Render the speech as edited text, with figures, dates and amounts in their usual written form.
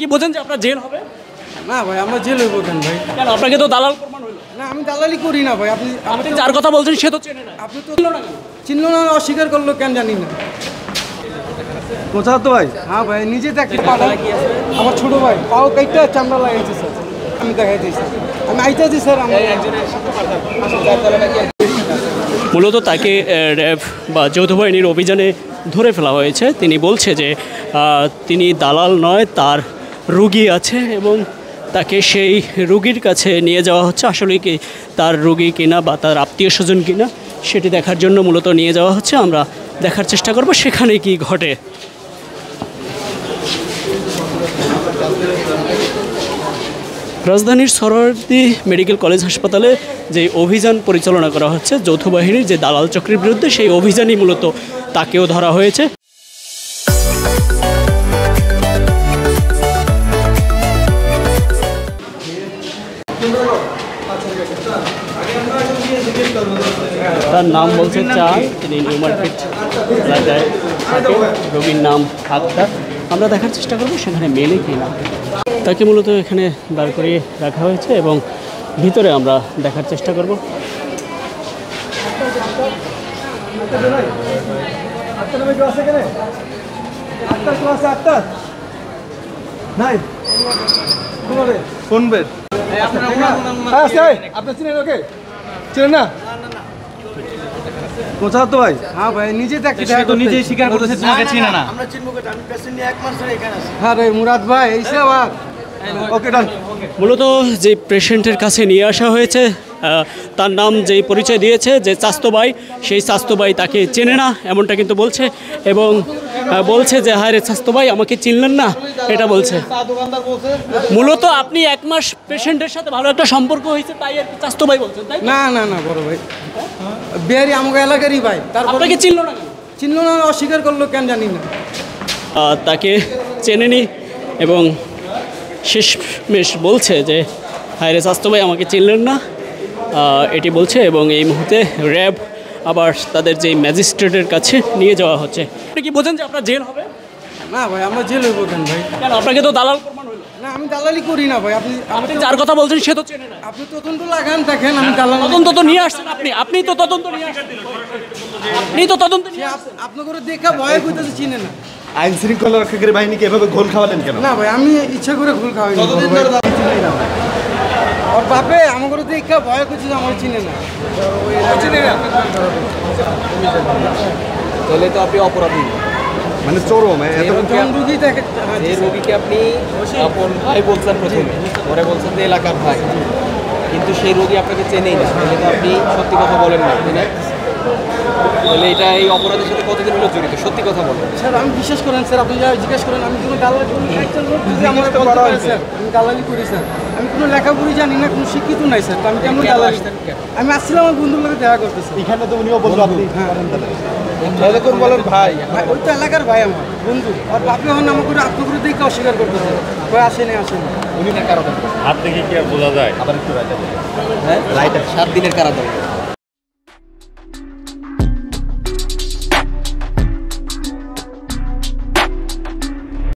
কি বোঝেন যে আপনার জেল হবে? না ভাই, আমরা জেল হইব কেন ভাই? কেন আপনাকে তো দালাল প্রমাণ হলো। না, আমি দালালি করি না ভাই। আপনি যার কথা বলছেন সে তো চেনে না। আপনি তো চিনল না, অস্বীকার করলো কেন জানি না। পৌঁছাতো ভাই? হ্যাঁ ভাই, নিজে দেখি পাটা আমার ছোট ভাই পাও কাইটা চামড়া লাগাইছে স্যার। আমি দেখাইছি স্যার, আমি আইতেছি স্যার। আমার মূলত তাকে র্যাব বা যৌথ বাহিনীর অভিযানে ধরে ফেলা হয়েছে। তিনি বলছে যে তিনি দালাল নয়, তার রুগী আছে এবং তাকে সেই রুগীর কাছে নিয়ে যাওয়া হচ্ছে। আসলে কি তার রুগী কিনা বা তার আত্মীয় স্বজন কিনা সেটি দেখার জন্য মূলত নিয়ে যাওয়া হচ্ছে। আমরা দেখার চেষ্টা করব সেখানে কি ঘটে। রাজধানীর সরোয়ার্দী মেডিকেল কলেজ হাসপাতালে যে অভিযান পরিচালনা করা হচ্ছে যৌথ বাহিনীর যে দালাল চক্রের বিরুদ্ধে, সেই অভিযানই মূলত তাকেও ধরা হয়েছে। তার নাম বলছে চাঁদ, তিনি নিউ মার্কেট এলাকায় থাকে। রোগীর নাম আক্তার। আমরা দেখার চেষ্টা করবো সেখানে মেলে কি না। তাকে মূলত এখানে দাঁড় করিয়ে রাখা হয়েছে এবং ভিতরে আমরা দেখার চেষ্টা করব। কোন বেড? আপনি চিনেন ওকে? চিনেন না? পৌঁছাতো ভাই? হ্যাঁ ভাই, নিজে দেখি তো নিজেই স্বীকার করেছে তোমাকে চিনে না। আমরা চিনবো কেন? আমি পেশেন্ট নিয়ে 1 মাস ধরে এখানে আছি। হ্যাঁ রে মুরাদ ভাই, এইসে আবার ওকে ডান। মূলত যে পেশেন্টের কাছে নিয়ে আসা হয়েছে তার নাম যেই পরিচয় দিয়েছে যে চাস্তো ভাই, সেই চাস্তো ভাই তাকে চেনে না এমনটা কিন্তু বলছে এবং বলছে যে হায় রে চাস্তো ভাই আমাকে চিনলেন না, এটা বলছে। মূলত আপনি 1 মাস পেশেন্টের সাথে ভালো একটা সম্পর্ক হয়েছে তাই আর কি চাস্তো ভাই বলছেন, তাই? না না না বড় ভাই, বিহারি আমাকে এলাকারই ভাই। তারপর আপনাকে চিনল না? চিনল না, অস্বীকার করলো কেন জানি না। তাকে চেনেনি এবং শেষমেশ বলছে যে হায় রে চাস্তো ভাই আমাকে চিনলেন না, এটি বলছে। এবং এই মুহূর্তে র্যাব আবার তাদের যে ম্যাজিস্ট্রেটের কাছে নিয়ে যাওয়া হচ্ছে। আপনি কি বোঝেন যে আপনার জেল হবে? না ভাই, আমরা জেল হইব কেন ভাই? কেন আপনাকে তো দালাল প্রমাণ হলো। না, আমি দালালি করি না ভাই। আপনি যার কথা বলছেন সে তো চেনে না। আপনি তদন্ত লাগান, দেখেন আমি দালাল। তদন্ত তো নিয়ে আসছেন আপনি তো তদন্ত নিয়ে আসছেন। আপনি তো তদন্ত নিয়ে আসছেন। আপনি করে দেখা ভয় কইতেছে চিনে না। আইন শৃঙ্খলা রক্ষাকারী বাহিনীকে এভাবে ঘোল খাওয়ালেন কেন? না ভাই, আমি ইচ্ছা করে ভুল খাওয়াই না। ওর বাপে আমার করে দেখা ভয় করছে যে আমার চিনে না। চিনে না তাহলে তো আপনি অপরাধী। মানে চরম রুগী দেখে যে রোগীকে আপনি আপন ভাই বলছেন প্রথমে, পরে বলছেন যে এলাকার ভাই, কিন্তু সেই রোগী আপনাকে চেনেই না, তাহলে তো আপনি সত্যি কথা বলেন না, তাই না? তাহলে এটা এই অপরাধের সাথে কতদিন হলো জড়িত? সত্যি কথা বলেন স্যার। আমি বিশ্বাস করেন স্যার, আপনি যা জিজ্ঞেস করেন, আমি কোনো দালালি করি না স্যার। আমি দালালি করি স্যার। আমি কোনো লেখাপড়ি জানি না, কোনো শিক্ষিত নাই স্যার। তো আমি কেমন দালালি? আমি আসছিলাম আমার বন্ধুর লোকের দেখা করতেছি। এখানে তো উনিও বলবো আপনি। হ্যাঁ, এরকম বলেন ভাই। ওই তো এলাকার ভাই আমার বন্ধু। আর বাপে হন আমার করে আপনার করে দেখে অস্বীকার করতেছে। ভাই আসেনি। উনি না কারো হাত থেকে কি আর বোঝা যায়? আবার একটু রাইট, হ্যাঁ রাইট 7 দিনের কারাদণ্ড।